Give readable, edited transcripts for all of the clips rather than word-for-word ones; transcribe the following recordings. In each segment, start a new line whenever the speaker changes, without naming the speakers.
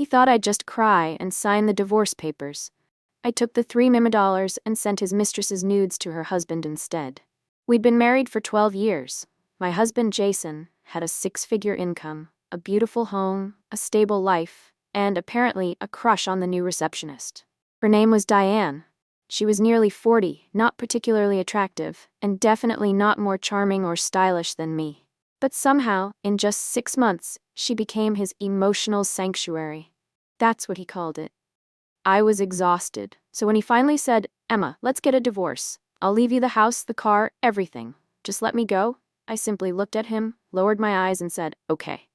He thought I'd just cry and sign the divorce papers. I took the $3 million and sent his mistress's nudes to her husband instead. We'd been married for 12 years. My husband, Jason, had a 6-figure income, a beautiful home, a stable life, and apparently a crush on the new receptionist. Her name was Diane. She was nearly 40, not particularly attractive, and definitely not more charming or stylish than me. But somehow, in just 6 months, she became his emotional sanctuary. That's what he called it. I was exhausted, so when he finally said, "Emma, let's get a divorce. I'll leave you the house, the car, everything. Just let me go," I simply looked at him, lowered my eyes, and said, "Okay."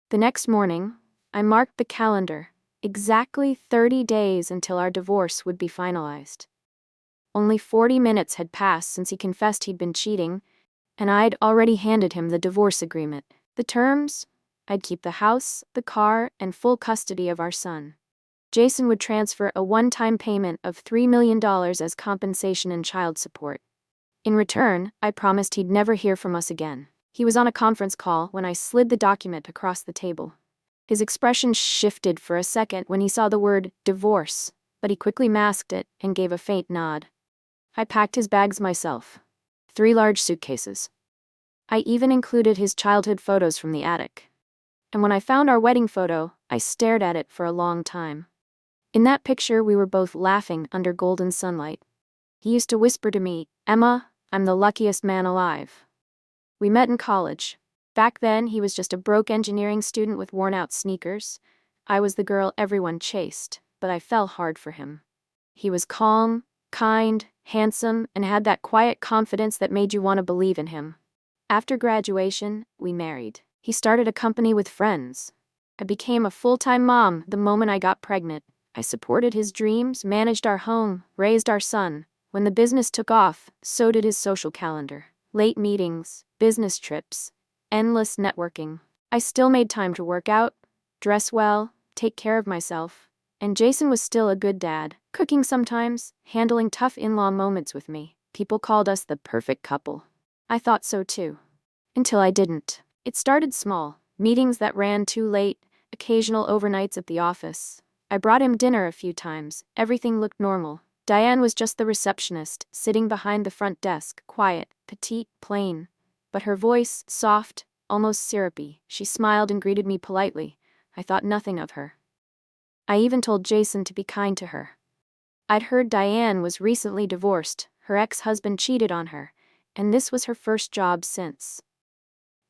The next morning, I marked the calendar. Exactly 30 days until our divorce would be finalized. Only 40 minutes had passed since he confessed he'd been cheating, and I'd already handed him the divorce agreement. The terms? I'd keep the house, the car, and full custody of our son. Jason would transfer a one-time payment of $3 million as compensation and child support. In return, I promised he'd never hear from us again. He was on a conference call when I slid the document across the table. His expression shifted for a second when he saw the word divorce, but he quickly masked it and gave a faint nod. I packed his bags myself. 3 large suitcases. I even included his childhood photos from the attic. And when I found our wedding photo, I stared at it for a long time. In that picture, we were both laughing under golden sunlight. He used to whisper to me, "Emma, I'm the luckiest man alive." We met in college. Back then, he was just a broke engineering student with worn-out sneakers. I was the girl everyone chased, but I fell hard for him. He was calm, kind, handsome, and had that quiet confidence that made you want to believe in him. After graduation, we married. He started a company with friends. I became a full-time mom the moment I got pregnant. I supported his dreams, managed our home, raised our son. When the business took off, so did his social calendar. Late meetings, business trips, endless networking. I still made time to work out, dress well, take care of myself. And Jason was still a good dad, cooking sometimes, handling tough in-law moments with me. People called us the perfect couple. I thought so too. Until I didn't. It started small, meetings that ran too late, occasional overnights at the office. I brought him dinner a few times. Everything looked normal. Diane was just the receptionist, sitting behind the front desk, quiet, petite, plain. But her voice, soft, almost syrupy. She smiled and greeted me politely. I thought nothing of her. I even told Jason to be kind to her. I'd heard Diane was recently divorced. Her ex-husband cheated on her, and this was her first job since.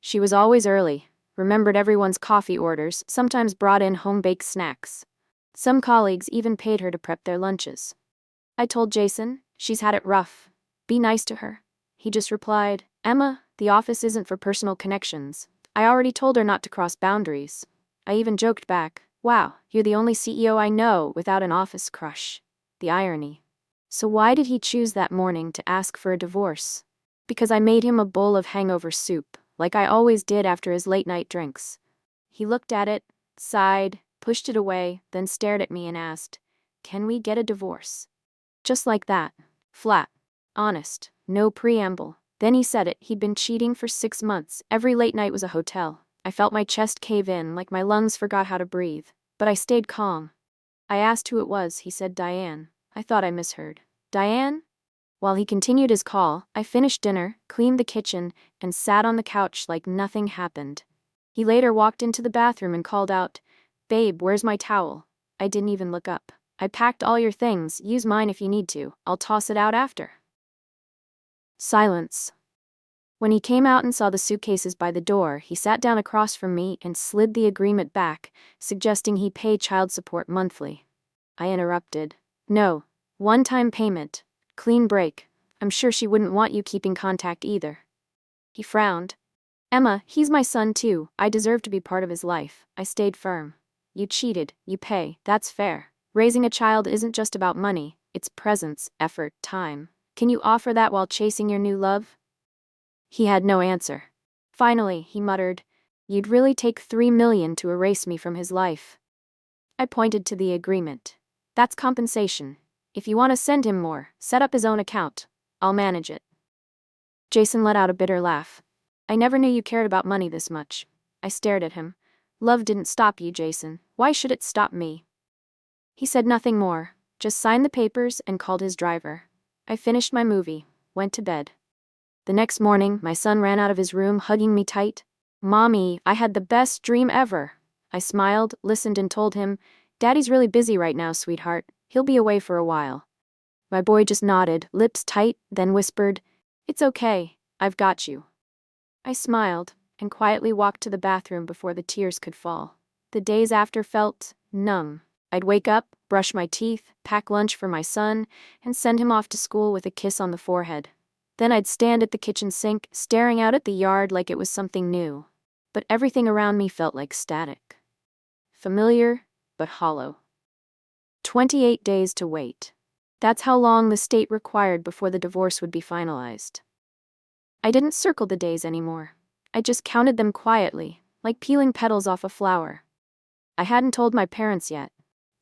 She was always early, remembered everyone's coffee orders, sometimes brought in home-baked snacks. Some colleagues even paid her to prep their lunches. I told Jason, "She's had it rough. Be nice to her." He just replied, "Emma, the office isn't for personal connections. I already told her not to cross boundaries." I even joked back, "Wow, you're the only CEO I know without an office crush." The irony. So why did he choose that morning to ask for a divorce? Because I made him a bowl of hangover soup, like I always did after his late-night drinks. He looked at it, sighed, pushed it away, then stared at me and asked, "Can we get a divorce?" Just like that. Flat. Honest. No preamble. Then he said it. He'd been cheating for 6 months. Every late night was a hotel. I felt my chest cave in, like my lungs forgot how to breathe. But I stayed calm. I asked who it was. He said Diane. I thought I misheard. Diane? While he continued his call, I finished dinner, cleaned the kitchen, and sat on the couch like nothing happened. He later walked into the bathroom and called out, "Babe, where's my towel?" I didn't even look up. "I packed all your things. Use mine if you need to. I'll toss it out after." Silence. When he came out and saw the suitcases by the door, he sat down across from me and slid the agreement back, suggesting he pay child support monthly. I interrupted. "No. One-time payment. Clean break. I'm sure she wouldn't want you keeping contact either." He frowned. "Emma, he's my son too. I deserve to be part of his life." I stayed firm. "You cheated. You pay. That's fair. Raising a child isn't just about money. It's presence, effort, time. Can you offer that while chasing your new love?" He had no answer. Finally, he muttered, "You'd really take $3 million to erase me from his life." I pointed to the agreement. "That's compensation. If you want to send him more, set up his own account. I'll manage it." Jason let out a bitter laugh. "I never knew you cared about money this much." I stared at him. Love didn't stop you, Jason. Why should it stop me? He said nothing more, just signed the papers and called his driver. I finished my movie, went to bed. The next morning, my son ran out of his room hugging me tight. Mommy, I had the best dream ever. I smiled, listened and told him, Daddy's really busy right now, sweetheart. He'll be away for a while. My boy just nodded, lips tight, then whispered, It's okay, I've got you. I smiled and quietly walked to the bathroom before the tears could fall. The days after felt numb. I'd wake up, brush my teeth, pack lunch for my son, and send him off to school with a kiss on the forehead. Then I'd stand at the kitchen sink, staring out at the yard like it was something new. But everything around me felt like static. Familiar, but hollow. 28 days to wait. That's how long the state required before the divorce would be finalized. I didn't circle the days anymore. I just counted them quietly, like peeling petals off a flower. I hadn't told my parents yet.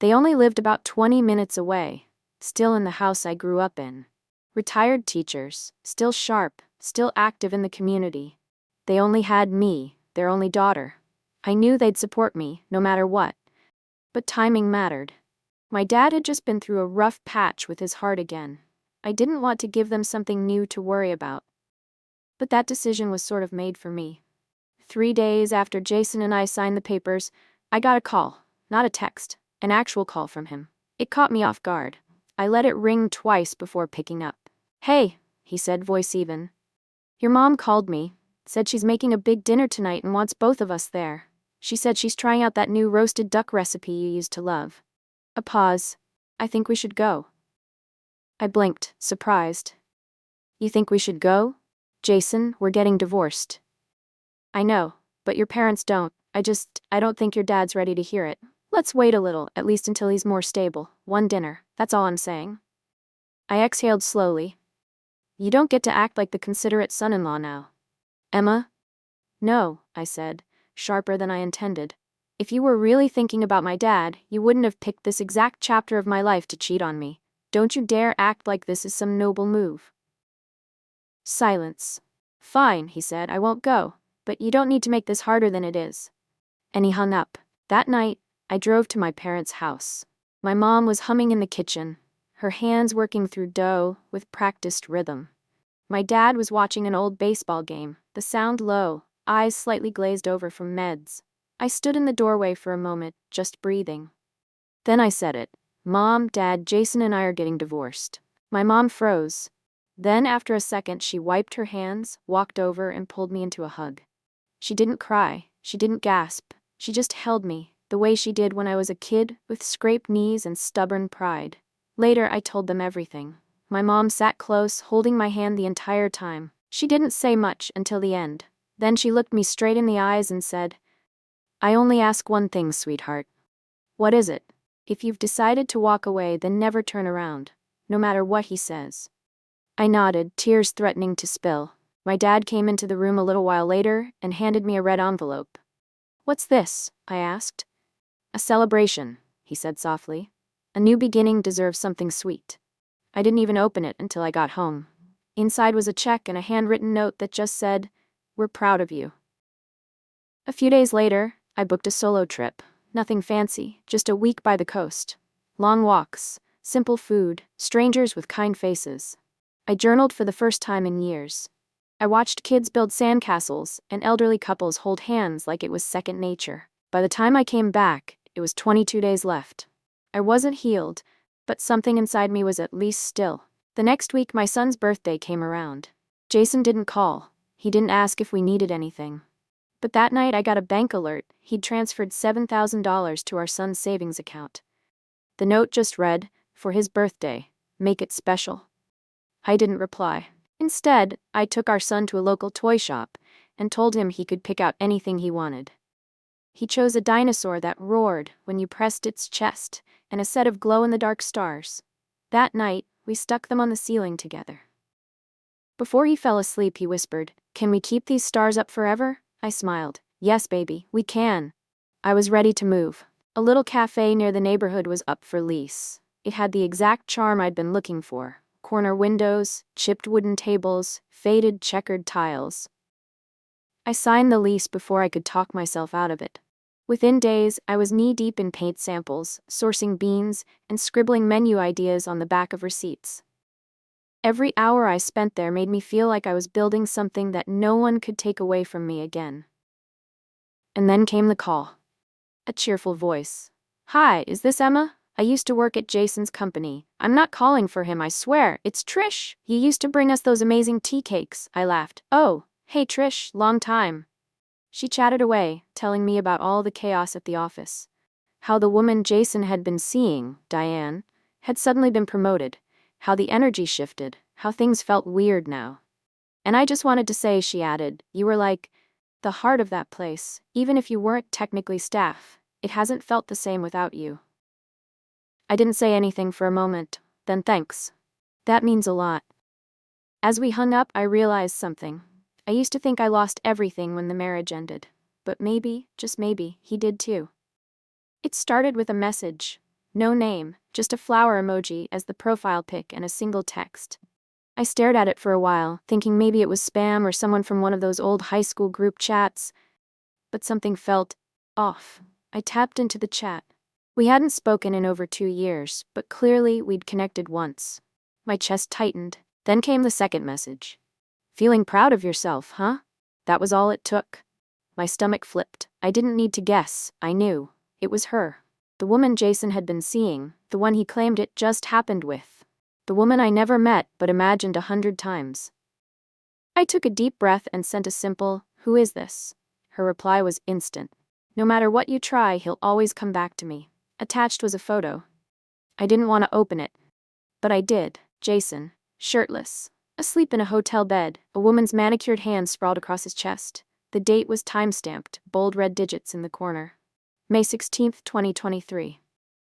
They only lived about 20 minutes away, still in the house I grew up in. Retired teachers, still sharp, still active in the community. They only had me, their only daughter. I knew they'd support me, no matter what. But timing mattered. My dad had just been through a rough patch with his heart again. I didn't want to give them something new to worry about. But that decision was sort of made for me. 3 days after Jason and I signed the papers, I got a call, not a text, an actual call from him. It caught me off guard. I let it ring twice before picking up. Hey, he said, voice even. Your mom called me, said she's making a big dinner tonight and wants both of us there. She said she's trying out that new roasted duck recipe you used to love. A pause. I think we should go. I blinked, surprised. You think we should go? Jason, we're getting divorced. I know, but your parents don't. I don't think your dad's ready to hear it. Let's wait a little, at least until he's more stable. One dinner, that's all I'm saying. I exhaled slowly. You don't get to act like the considerate son-in-law now. Emma? No, I said, sharper than I intended. If you were really thinking about my dad, you wouldn't have picked this exact chapter of my life to cheat on me. Don't you dare act like this is some noble move. Silence. Fine, he said, I won't go, but you don't need to make this harder than it is. And he hung up. That night, I drove to my parents' house. My mom was humming in the kitchen, her hands working through dough with practiced rhythm. My dad was watching an old baseball game, the sound low, eyes slightly glazed over from meds. I stood in the doorway for a moment, just breathing. Then I said it. Mom, Dad, Jason and I are getting divorced. My mom froze. Then, after a second, she wiped her hands, walked over, and pulled me into a hug. She didn't cry. She didn't gasp. She just held me, the way she did when I was a kid, with scraped knees and stubborn pride. Later, I told them everything. My mom sat close, holding my hand the entire time. She didn't say much until the end. Then she looked me straight in the eyes and said, I only ask one thing, sweetheart. What is it? If you've decided to walk away, then never turn around, no matter what he says. I nodded, tears threatening to spill. My dad came into the room a little while later and handed me a red envelope. What's this? I asked. A celebration, he said softly. A new beginning deserves something sweet. I didn't even open it until I got home. Inside was a check and a handwritten note that just said, We're proud of you. A few days later, I booked a solo trip. Nothing fancy, just a week by the coast. Long walks, simple food, strangers with kind faces. I journaled for the first time in years. I watched kids build sandcastles and elderly couples hold hands like it was second nature. By the time I came back, it was 22 days left. I wasn't healed, but something inside me was at least still. The next week, my son's birthday came around. Jason didn't call. He didn't ask if we needed anything. But that night, I got a bank alert. He'd transferred $7,000 to our son's savings account. The note just read, for his birthday, make it special. I didn't reply. Instead, I took our son to a local toy shop and told him he could pick out anything he wanted. He chose a dinosaur that roared when you pressed its chest and a set of glow-in-the-dark stars. That night, we stuck them on the ceiling together. Before he fell asleep, he whispered, Can we keep these stars up forever? I smiled. Yes, baby, we can. I was ready to move. A little cafe near the neighborhood was up for lease. It had the exact charm I'd been looking for. Corner windows, chipped wooden tables, faded checkered tiles. I signed the lease before I could talk myself out of it. Within days, I was knee-deep in paint samples, sourcing beans, and scribbling menu ideas on the back of receipts. Every hour I spent there made me feel like I was building something that no one could take away from me again. And then came the call. A cheerful voice. "Hi, is this Emma? I used to work at Jason's company. I'm not calling for him, I swear. It's Trish. He used to bring us those amazing tea cakes," I laughed. "Oh, hey Trish, long time." She chatted away, telling me about all the chaos at the office. How the woman Jason had been seeing, Diane, had suddenly been promoted. How the energy shifted. How things felt weird now. "And I just wanted to say," she added, "you were like the heart of that place. Even if you weren't technically staff, it hasn't felt the same without you." I didn't say anything for a moment. Then thanks. That means a lot. As we hung up, I realized something. I used to think I lost everything when the marriage ended. But maybe, just maybe, he did too. It started with a message. No name, just a flower emoji as the profile pic and a single text. I stared at it for a while, thinking maybe it was spam or someone from one of those old high school group chats. But something felt off. I tapped into the chat. We hadn't spoken in over 2 years, but clearly we'd connected once. My chest tightened. Then came the second message. "Feeling proud of yourself, huh?" That was all it took. My stomach flipped. I didn't need to guess. I knew. It was her. The woman Jason had been seeing, the one he claimed it just happened with. The woman I never met but imagined 100 times. I took a deep breath and sent a simple, "Who is this?" Her reply was instant. "No matter what you try, he'll always come back to me." Attached was a photo. I didn't want to open it. But I did. Jason, shirtless, asleep in a hotel bed, a woman's manicured hand sprawled across his chest. The date was time-stamped, bold red digits in the corner. May 16th, 2023.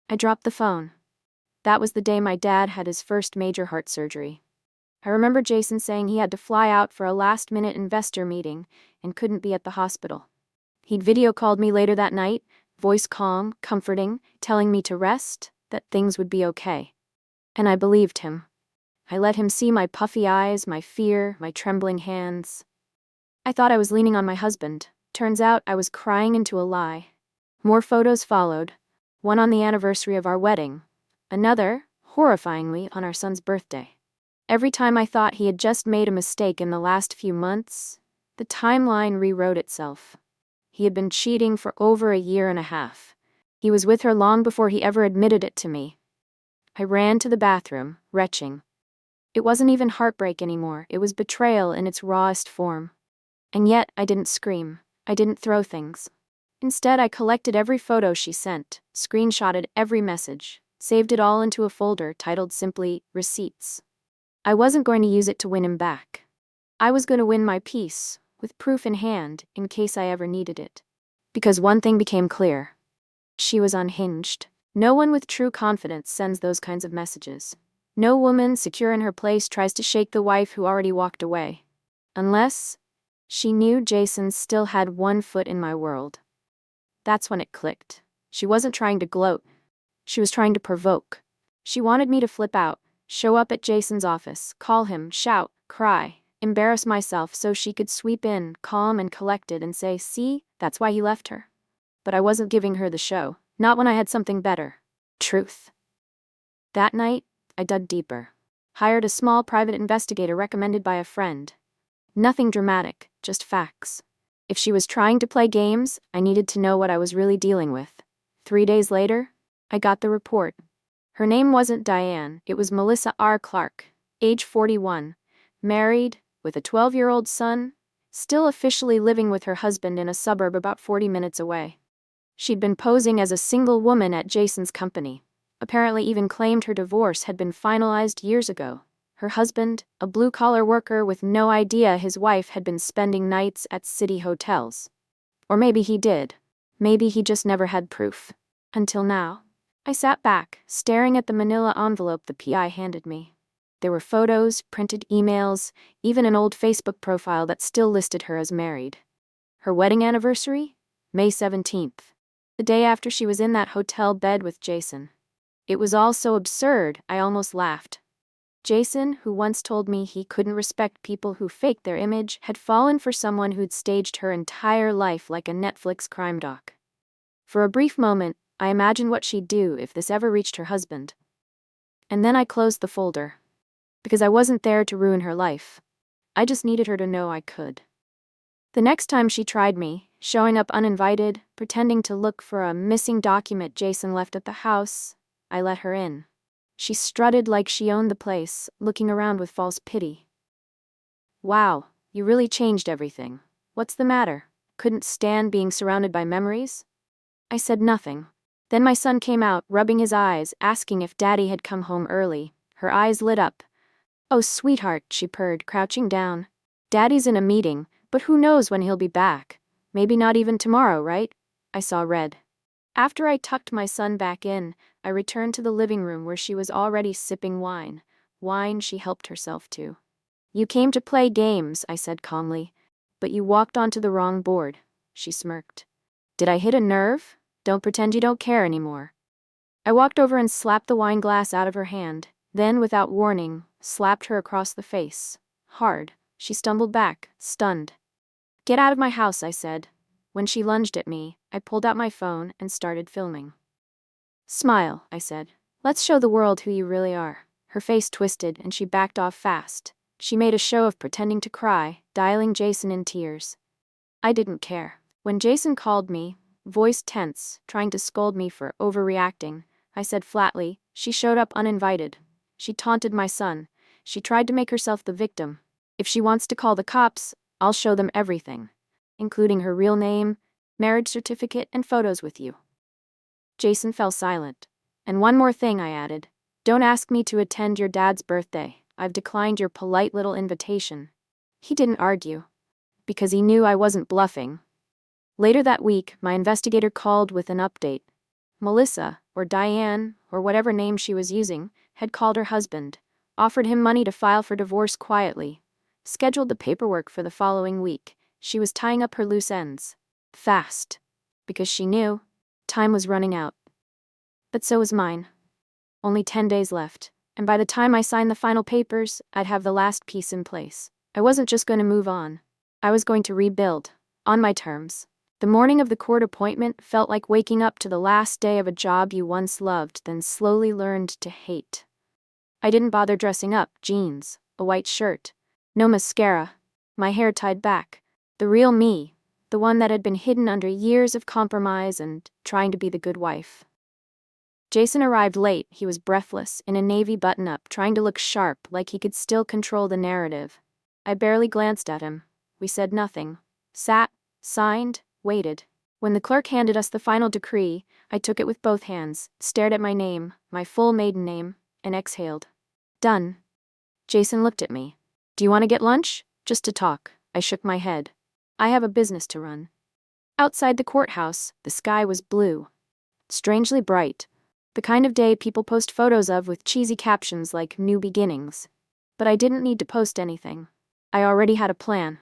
I dropped the phone. That was the day my dad had his first major heart surgery. I remember Jason saying he had to fly out for a last-minute investor meeting and couldn't be at the hospital. He'd video called me later that night, voice calm, comforting, telling me to rest, that things would be okay. And I believed him. I let him see my puffy eyes, my fear, my trembling hands. I thought I was leaning on my husband. Turns out I was crying into a lie. More photos followed, one on the anniversary of our wedding, another, horrifyingly, on our son's birthday. Every time I thought he had just made a mistake in the last few months, the timeline rewrote itself. He had been cheating for over 1.5 years. He was with her long before he ever admitted it to me. I ran to the bathroom, retching. It wasn't even heartbreak anymore, it was betrayal in its rawest form. And yet, I didn't scream. I didn't throw things. Instead, I collected every photo she sent, screenshotted every message, saved it all into a folder titled simply, Receipts. I wasn't going to use it to win him back. I was going to win my peace, with proof in hand, in case I ever needed it. Because one thing became clear. She was unhinged. No one with true confidence sends those kinds of messages. No woman secure in her place tries to shake the wife who already walked away. Unless she knew Jason still had one foot in my world. That's when it clicked. She wasn't trying to gloat. She was trying to provoke. She wanted me to flip out, show up at Jason's office, call him, shout, cry, embarrass myself so she could sweep in, calm and collected, and say, "See, that's why he left her." But I wasn't giving her the show, not when I had something better. Truth. That night, I dug deeper. Hired a small private investigator recommended by a friend. Nothing dramatic, just facts. If she was trying to play games, I needed to know what I was really dealing with. 3 days later, I got the report. Her name wasn't Diane, it was Melissa R. Clark, age 41, married, with a 12-year-old son, still officially living with her husband in a suburb about 40 minutes away. She'd been posing as a single woman at Jason's company, apparently even claimed her divorce had been finalized years ago. Her husband, a blue-collar worker with no idea his wife had been spending nights at city hotels. Or maybe he did. Maybe he just never had proof. Until now. I sat back, staring at the manila envelope the PI handed me. There were photos, printed emails, even an old Facebook profile that still listed her as married. Her wedding anniversary? May 17th. The day after she was in that hotel bed with Jason. It was all so absurd, I almost laughed. Jason, who once told me he couldn't respect people who faked their image, had fallen for someone who'd staged her entire life like a Netflix crime doc. For a brief moment, I imagined what she'd do if this ever reached her husband. And then I closed the folder. Because I wasn't there to ruin her life. I just needed her to know I could. The next time she tried me, showing up uninvited, pretending to look for a missing document Jason left at the house, I let her in. She strutted like she owned the place, looking around with false pity. Wow, you really changed everything. What's the matter? Couldn't stand being surrounded by memories? I said nothing. Then my son came out, rubbing his eyes, asking if Daddy had come home early. Her eyes lit up. Oh, sweetheart, she purred, crouching down. Daddy's in a meeting, but who knows when he'll be back? Maybe not even tomorrow, right? I saw red. After I tucked my son back in, I returned to the living room where she was already sipping wine. Wine she helped herself to. You came to play games, I said calmly. But you walked onto the wrong board, she smirked. Did I hit a nerve? Don't pretend you don't care anymore. I walked over and slapped the wine glass out of her hand, then, without warning, slapped her across the face. Hard. She stumbled back, stunned. Get out of my house, I said. When she lunged at me, I pulled out my phone and started filming. Smile, I said. Let's show the world who you really are. Her face twisted and she backed off fast. She made a show of pretending to cry, dialing Jason in tears. I didn't care. When Jason called me, voice tense, trying to scold me for overreacting, I said flatly, she showed up uninvited. She taunted my son. She tried to make herself the victim. If she wants to call the cops, I'll show them everything, including her real name, marriage certificate, and photos with you. Jason fell silent. And one more thing, I added. Don't ask me to attend your dad's birthday. I've declined your polite little invitation. He didn't argue. Because he knew I wasn't bluffing. Later that week, my investigator called with an update. Melissa, or Diane, or whatever name she was using, had called her husband, offered him money to file for divorce quietly, scheduled the paperwork for the following week. She was tying up her loose ends. Fast. Because she knew time was running out. But so was mine. Only 10 days left, and by the time I signed the final papers, I'd have the last piece in place. I wasn't just going to move on. I was going to rebuild, on my terms. The morning of the court appointment felt like waking up to the last day of a job you once loved, then slowly learned to hate. I didn't bother dressing up, jeans, a white shirt, no mascara, my hair tied back. The real me, the one that had been hidden under years of compromise and trying to be the good wife. Jason arrived late. He was breathless, in a navy button-up, trying to look sharp, like he could still control the narrative. I barely glanced at him. We said nothing. Sat, signed, waited. When the clerk handed us the final decree, I took it with both hands, stared at my name, my full maiden name, and exhaled. Done. Jason looked at me. Do you want to get lunch? Just to talk. I shook my head. I have a business to run. Outside the courthouse, the sky was blue. Strangely bright. The kind of day people post photos of with cheesy captions like New Beginnings. But I didn't need to post anything. I already had a plan.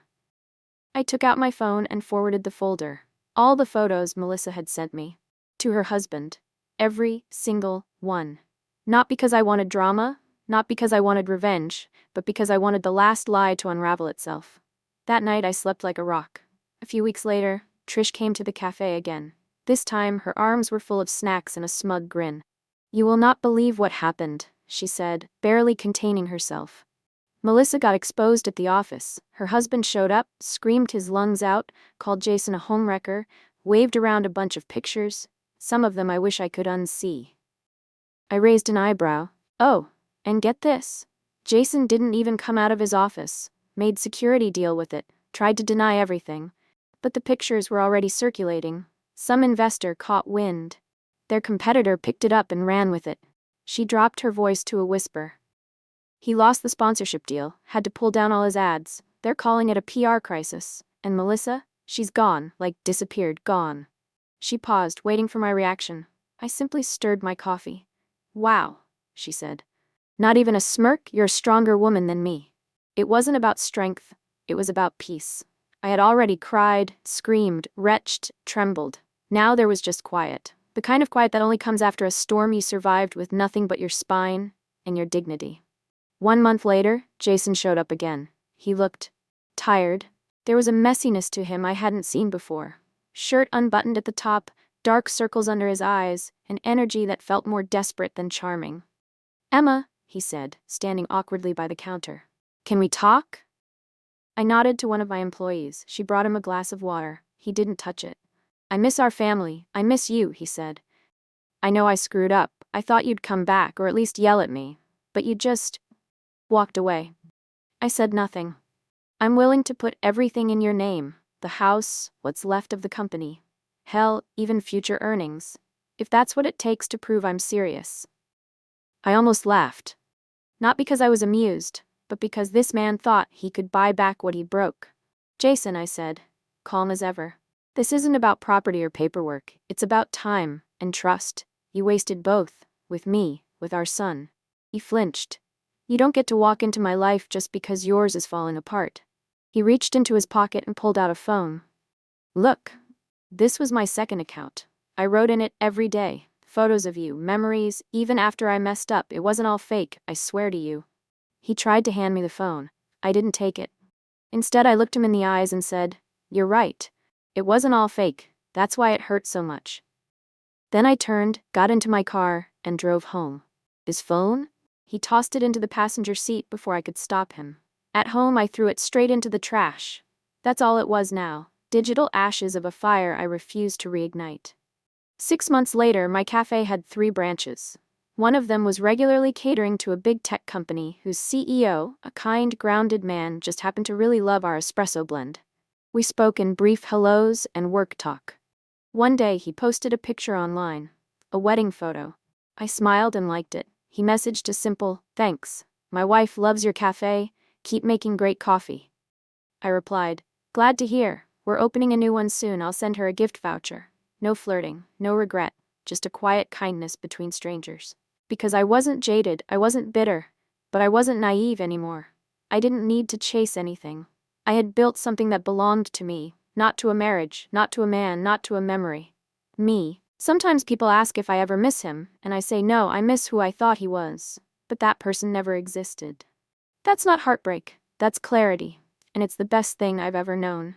I took out my phone and forwarded the folder. All the photos Melissa had sent me. To her husband. Every single one. Not because I wanted drama, not because I wanted revenge, but because I wanted the last lie to unravel itself. That night I slept like a rock. A few weeks later, Trish came to the cafe again. This time, her arms were full of snacks and a smug grin. You will not believe what happened, she said, barely containing herself. Melissa got exposed at the office. Her husband showed up, screamed his lungs out, called Jason a homewrecker, waved around a bunch of pictures. Some of them I wish I could unsee. I raised an eyebrow. Oh, and get this. Jason didn't even come out of his office, made security deal with it, tried to deny everything. But the pictures were already circulating. Some investor caught wind. Their competitor picked it up and ran with it. She dropped her voice to a whisper. He lost the sponsorship deal, had to pull down all his ads. They're calling it a PR crisis. And Melissa? She's gone, like disappeared, gone. She paused, waiting for my reaction. I simply stirred my coffee. Wow, she said. Not even a smirk? You're a stronger woman than me. It wasn't about strength. It was about peace. I had already cried, screamed, retched, trembled. Now there was just quiet. The kind of quiet that only comes after a storm you survived with nothing but your spine and your dignity. 1 month later, Jason showed up again. He looked tired. There was a messiness to him I hadn't seen before. Shirt unbuttoned at the top, dark circles under his eyes, an energy that felt more desperate than charming. "Emma," he said, standing awkwardly by the counter. "Can we talk?" I nodded to one of my employees. She brought him a glass of water. He didn't touch it. "I miss our family. I miss you," he said. "I know I screwed up. I thought you'd come back or at least yell at me. But you just walked away." I said nothing. "I'm willing to put everything in your name. The house, what's left of the company. Hell, even future earnings. If that's what it takes to prove I'm serious." I almost laughed. Not because I was amused, but because this man thought he could buy back what he broke. "Jason," I said, calm as ever. "This isn't about property or paperwork. It's about time and trust. You wasted both, with me, with our son." He flinched. "You don't get to walk into my life just because yours is falling apart." He reached into his pocket and pulled out a phone. "Look. This was my second account. I wrote in it every day. Photos of you, memories, even after I messed up. It wasn't all fake, I swear to you." He tried to hand me the phone. I didn't take it. Instead, I looked him in the eyes and said, "You're right. It wasn't all fake. That's why it hurt so much." Then I turned, got into my car, and drove home. His phone? He tossed it into the passenger seat before I could stop him. At home, I threw it straight into the trash. That's all it was now. Digital ashes of a fire I refused to reignite. 6 months later, my cafe had 3 branches. One of them was regularly catering to a big tech company whose CEO, a kind, grounded man, just happened to really love our espresso blend. We spoke in brief hellos and work talk. One day, he posted a picture online, a wedding photo. I smiled and liked it. He messaged a simple, "Thanks. My wife loves your cafe. Keep making great coffee." I replied, "Glad to hear. We're opening a new one soon. I'll send her a gift voucher." No flirting, no regret, just a quiet kindness between strangers. Because I wasn't jaded, I wasn't bitter, but I wasn't naive anymore. I didn't need to chase anything. I had built something that belonged to me, not to a marriage, not to a man, not to a memory. Me. Sometimes people ask if I ever miss him, and I say no, I miss who I thought he was. But that person never existed. That's not heartbreak, that's clarity, and it's the best thing I've ever known.